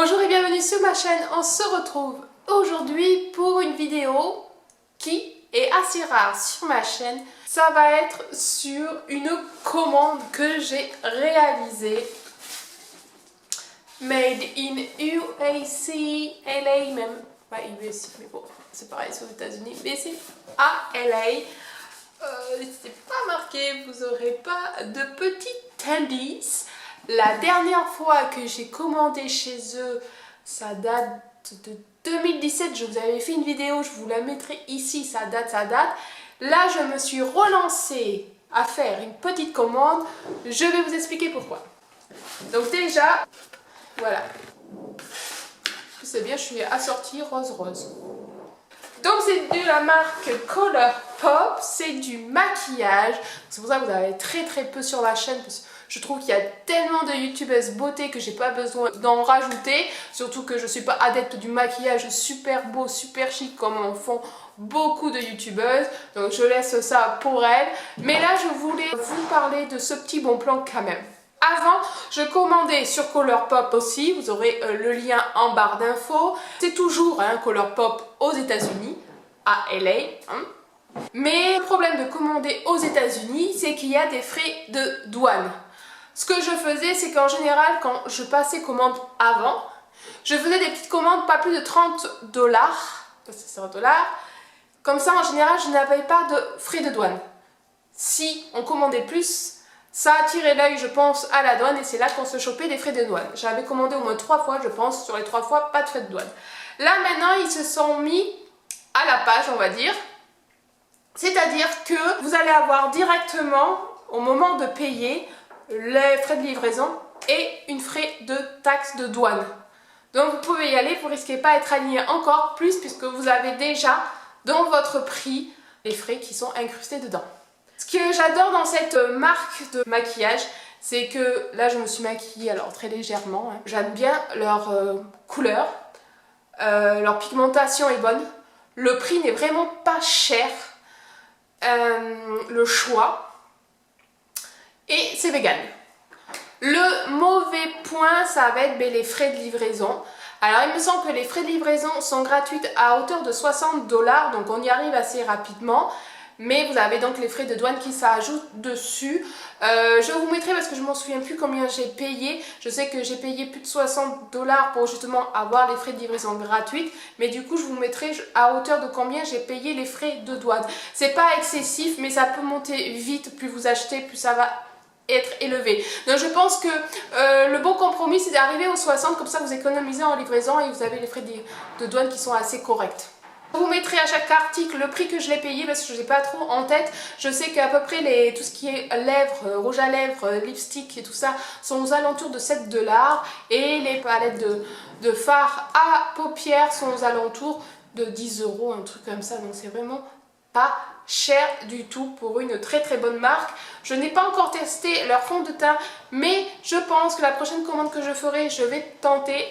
Bonjour et bienvenue sur ma chaîne, on se retrouve aujourd'hui pour une vidéo qui est assez rare sur ma chaîne. Ça va être sur une commande que j'ai réalisée. Made in UAC, LA même, pas UAC mais bon, c'est pareil c'est aux États-Unis, mais c'est à LA. C'est pas marqué, vous aurez pas de petits indices. La dernière fois que j'ai commandé chez eux, ça date de 2017, je vous avais fait une vidéo, je vous la mettrai ici, ça date. Là, je me suis relancée à faire une petite commande, je vais vous expliquer pourquoi. Donc déjà, voilà. C'est bien, je suis assortie rose. Donc c'est de la marque Colourpop, c'est du maquillage. C'est pour ça que vous avez très peu sur ma chaîne parce que je trouve qu'il y a tellement de youtubeuses beauté que j'ai pas besoin d'en rajouter. Surtout que je suis pas adepte du maquillage super beau, super chic comme en font beaucoup de youtubeuses. Donc je laisse ça pour elles. Mais là je voulais vous parler de ce petit bon plan quand même. Avant, je commandais sur Colourpop aussi, vous aurez le lien en barre d'infos. C'est toujours Colourpop aux États-Unis, à LA. Mais le problème de commander aux États-Unis, c'est qu'il y a des frais de douane. Ce que je faisais, c'est qu'en général, quand je passais commande avant, je faisais des petites commandes, pas plus de 30 $, c'est 100 $. Comme ça, en général, je n'avais pas de frais de douane. Si on commandait plus, ça attirait l'œil, je pense, à la douane et c'est là qu'on se chopait des frais de douane. J'avais commandé au moins 3 fois, je pense, sur les 3 fois, pas de frais de douane. Là, maintenant, ils se sont mis à la page, on va dire. C'est-à-dire que vous allez avoir directement, au moment de payer, les frais de livraison et une frais de taxe de douane. Donc, vous pouvez y aller, vous ne risquez pas d'être aligné encore plus puisque vous avez déjà dans votre prix les frais qui sont incrustés dedans. Ce que j'adore dans cette marque de maquillage, c'est que là je me suis maquillée alors très légèrement. J'aime bien leur couleur, leur pigmentation est bonne, le prix n'est vraiment pas cher, le choix, et c'est vegan. Le mauvais point, ça va être les frais de livraison. Alors il me semble que les frais de livraison sont gratuits à hauteur de 60 $, donc on y arrive assez rapidement. Mais vous avez donc les frais de douane qui s'ajoutent dessus. Je vous mettrai parce que je ne m'en souviens plus combien j'ai payé. Je sais que j'ai payé plus de 60 $ pour justement avoir les frais de livraison gratuites. Mais du coup, je vous mettrai à hauteur de combien j'ai payé les frais de douane. C'est pas excessif, mais ça peut monter vite. Plus vous achetez, plus ça va être élevé. Donc je pense que le bon compromis, c'est d'arriver aux 60. Comme ça, vous économisez en livraison et vous avez les frais de douane qui sont assez corrects. Je vous mettrai à chaque article le prix que je l'ai payé parce que je n'ai pas trop en tête. Je sais qu'à peu près tout ce qui est lèvres, rouge à lèvres, lipstick et tout ça sont aux alentours de 7 $ et les palettes de fard à paupières sont aux alentours de 10 €, un truc comme ça. Donc c'est vraiment pas cher du tout pour une très bonne marque. Je n'ai pas encore testé leur fond de teint, mais je pense que la prochaine commande que je ferai, je vais tenter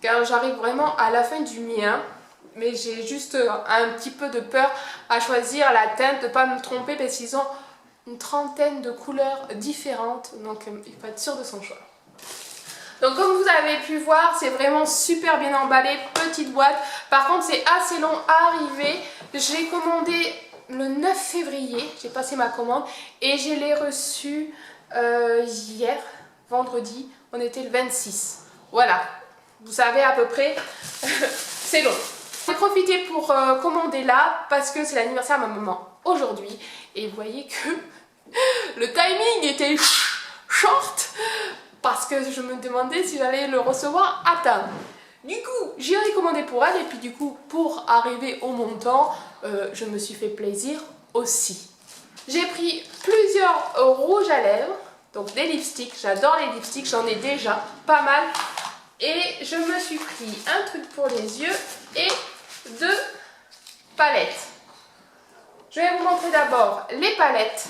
car j'arrive vraiment à la fin du mien. Mais j'ai juste un petit peu de peur à choisir la teinte, de ne pas me tromper parce qu'ils ont une trentaine de couleurs différentes. Donc il faut être sûr de son choix. Donc comme vous avez pu voir, c'est vraiment super bien emballé, petite boîte. Par contre c'est assez long à arriver. J'ai commandé le 9 février, j'ai passé ma commande et je l'ai reçu hier, vendredi, on était le 26. Voilà, vous savez à peu près, c'est long. J'ai profité pour commander là parce que c'est l'anniversaire de ma maman aujourd'hui et vous voyez que le timing était short parce que je me demandais si j'allais le recevoir à temps. Du coup, j'ai commandé pour elle et puis du coup, pour arriver au montant, je me suis fait plaisir aussi. J'ai pris plusieurs rouges à lèvres, donc des lipsticks, j'adore les lipsticks, j'en ai déjà pas mal. Et je me suis pris un truc pour les yeux et 2 palettes. Je vais vous montrer d'abord les palettes.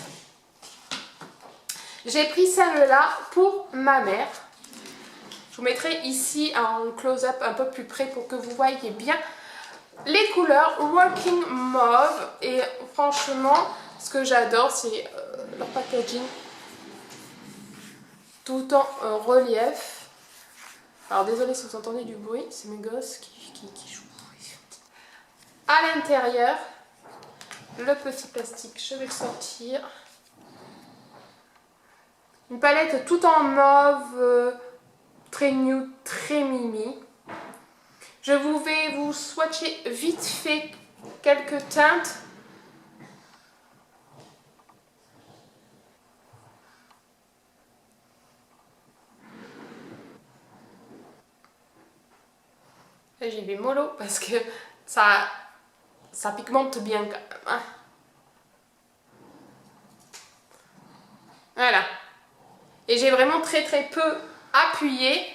J'ai pris celle-là pour ma mère. Je vous mettrai ici en close-up un peu plus près pour que vous voyez bien les couleurs Working Mauve. Et franchement, ce que j'adore, c'est leur packaging tout en relief. Alors désolé si vous entendez du bruit, c'est mes gosses qui jouent. À l'intérieur, le petit plastique, je vais le sortir. Une palette tout en mauve, très nude, très mimi. Je vais vous swatcher vite fait quelques teintes. Là j'y vais mollo parce que ça pigmente bien quand même. Hein. Voilà. Et j'ai vraiment très peu appuyé.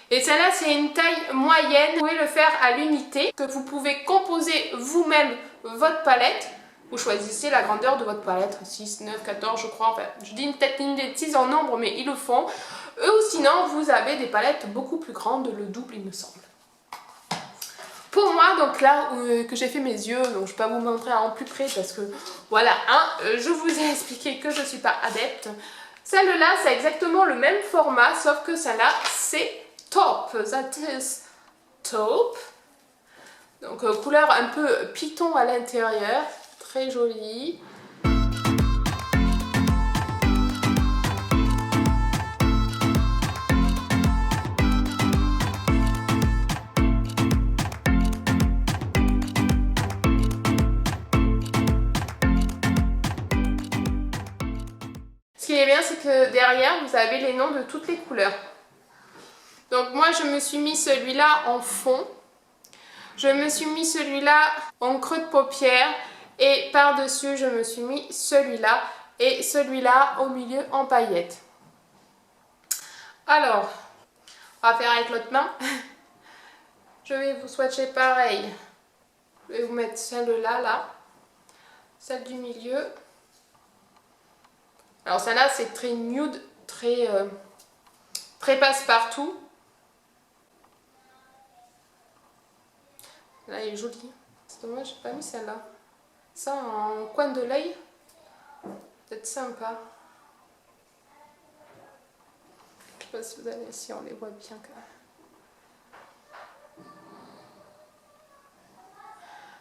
Et celle-là c'est une taille moyenne. Vous pouvez le faire à l'unité. Que vous pouvez composer vous-même votre palette. Vous choisissez la grandeur de votre palette. 6, 9, 14 je crois. Enfin, je dis peut-être une bêtise en nombre mais ils le font. Ou sinon vous avez des palettes beaucoup plus grandes. Le double il me semble. Pour moi, donc là que j'ai fait mes yeux, donc je ne vais pas vous montrer en plus près parce que voilà, hein, je vous ai expliqué que je ne suis pas adepte. Celle-là, c'est exactement le même format, sauf que celle-là, c'est taupe. That is taupe. Donc couleur un peu python à l'intérieur, très jolie. Ce qui est bien, c'est que derrière, vous avez les noms de toutes les couleurs. Donc moi, je me suis mis celui-là en fond. Je me suis mis celui-là en creux de paupière. Et par-dessus, je me suis mis celui-là. Et celui-là au milieu en paillettes. Alors, on va faire avec l'autre main. Je vais vous swatcher pareil. Je vais vous mettre celle-là, là. Celle du milieu. Alors celle-là c'est très nude, très passe-partout. Là elle est jolie. C'est dommage, j'ai pas mis celle-là. Ça en coin de l'œil, peut-être sympa. Je sais pas si vous allez, si on les voit bien quand même.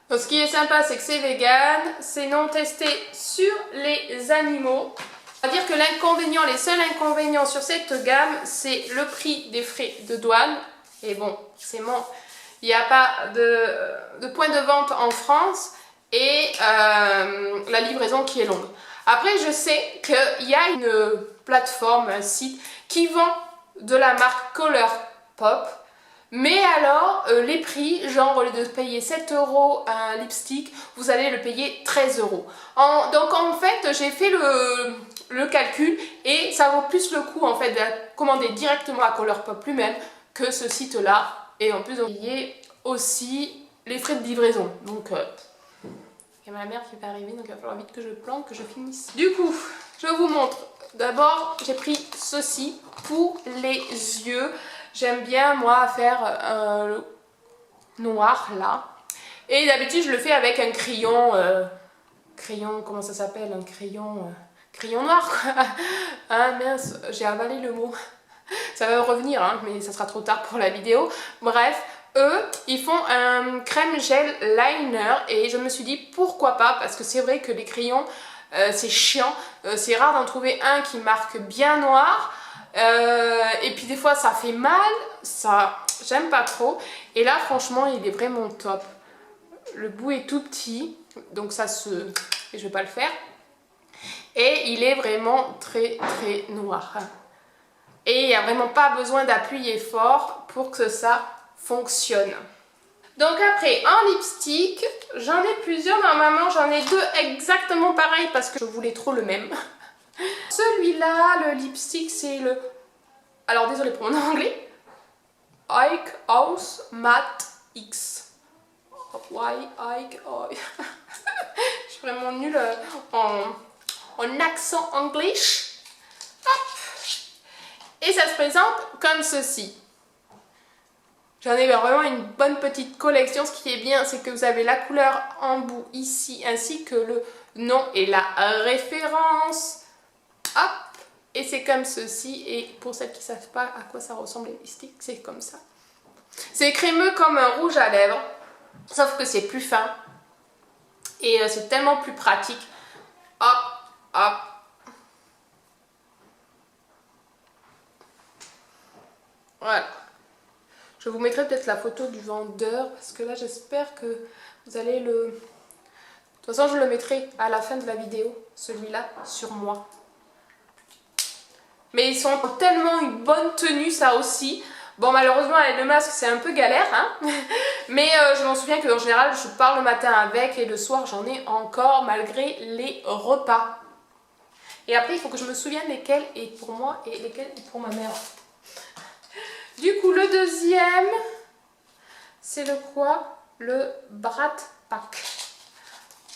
Donc ce qui est sympa c'est que c'est vegan, c'est non testé sur les animaux. On va dire que l'inconvénient, les seuls inconvénients sur cette gamme, c'est le prix des frais de douane. Et bon, c'est bon, il n'y a pas de point de vente en France et la livraison qui est longue. Après, je sais qu'il y a une plateforme, un site qui vend de la marque Colourpop. Mais alors, les prix, genre au lieu de payer 7 € un lipstick, vous allez le payer 13 €. Donc en fait, j'ai fait le calcul et ça vaut plus le coup en fait de commander directement à Colourpop lui-même que ce site-là. Et en plus, on payer aussi les frais de livraison. Donc, il y a ma mère qui va arriver, donc il va falloir vite que je planque, que je finisse. Du coup, je vous montre. D'abord, j'ai pris ceci pour les yeux. J'aime bien, moi, faire le noir, là. Et d'habitude, je le fais avec un crayon... crayon, comment ça s'appelle? Un crayon... crayon noir, quoi. Ah, mince, j'ai avalé le mot. Ça va revenir, hein, mais ça sera trop tard pour la vidéo. Bref, eux, ils font un crème gel liner. Et je me suis dit, pourquoi pas? Parce que c'est vrai que les crayons, c'est chiant. C'est rare d'en trouver un qui marque bien noir. Et puis des fois ça fait mal, ça j'aime pas trop. Et là franchement il est vraiment top. Le bout est tout petit, donc ça se... Et je vais pas le faire. Et il est vraiment très noir. Et il n'y a vraiment pas besoin d'appuyer fort pour que ça fonctionne. Donc après en lipstick, j'en ai plusieurs, normalement j'en ai deux exactement pareils parce que je voulais trop le même. Celui-là, le lipstick, c'est le... Alors désolé pour mon anglais. Ike House Matte X. Ike. Je suis vraiment nulle en accent anglais. Et ça se présente comme ceci. J'en ai vraiment une bonne petite collection. Ce qui est bien, c'est que vous avez la couleur en bout ici, ainsi que le nom et la référence. Hop, Et c'est comme ceci. Et pour celles qui ne savent pas à quoi ça ressemble les lipsticks, c'est comme ça. C'est crémeux comme un rouge à lèvres, sauf que c'est plus fin. Et c'est tellement plus pratique. Hop, hop. Voilà. Je vous mettrai peut-être la photo du vendeur parce que là j'espère que vous allez le... De toute façon je le mettrai à la fin de la vidéo, celui-là, sur moi. Mais ils sont tellement une bonne tenue ça aussi. Bon malheureusement avec le masque c'est un peu galère hein. Mais je m'en souviens qu'en général je pars le matin avec et le soir j'en ai encore malgré les repas. Et après il faut que je me souvienne lesquels est pour moi et lesquels est pour ma mère. Du coup le deuxième c'est le quoi? Le Brat Pack.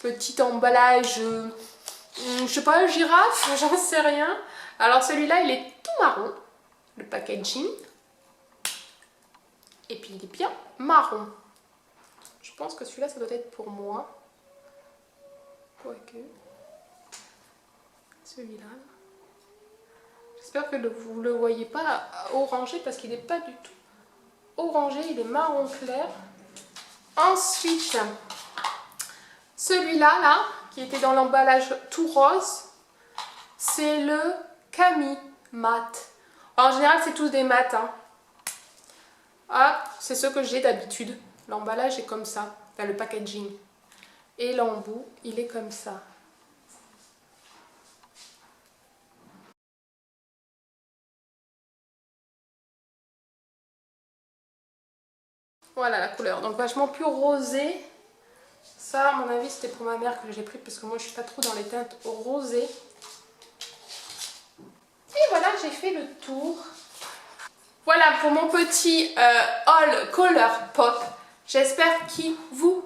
Petit emballage, je sais pas, girafe, j'en sais rien. Alors celui-là il est tout marron, le packaging. Et puis il est bien marron. Je pense que celui-là ça doit être pour moi. Quoique. Celui-là. J'espère que vous le voyez pas orangé parce qu'il n'est pas du tout orangé, il est marron clair. Ensuite, celui-là, là, qui était dans l'emballage tout rose, c'est le Camille Mat. En général, c'est tous des mats. Hein. Ah, c'est ce que j'ai d'habitude. L'emballage est comme ça, enfin, le packaging. Et l'embout, il est comme ça. Voilà la couleur, donc vachement plus rosé. Ça, à mon avis, c'était pour ma mère que j'ai pris parce que moi, je suis pas trop dans les teintes rosées. Et voilà, j'ai fait le tour. Voilà pour mon petit haul Color Pop. J'espère qu'il vous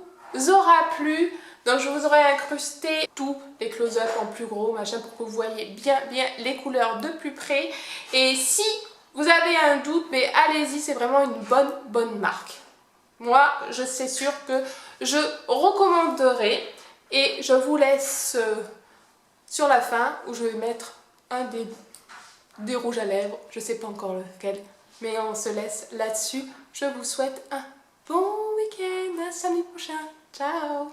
aura plu. Donc je vous aurai incrusté tous les close-up en plus gros, machin, pour que vous voyez bien les couleurs de plus près. Et si vous avez un doute, mais allez-y, c'est vraiment une bonne marque. Moi, je sais sûr que je recommanderai. Et je vous laisse sur la fin où je vais mettre un des rouges à lèvres. Je ne sais pas encore lequel. Mais on se laisse là-dessus. Je vous souhaite un bon week-end. À samedi prochain. Ciao!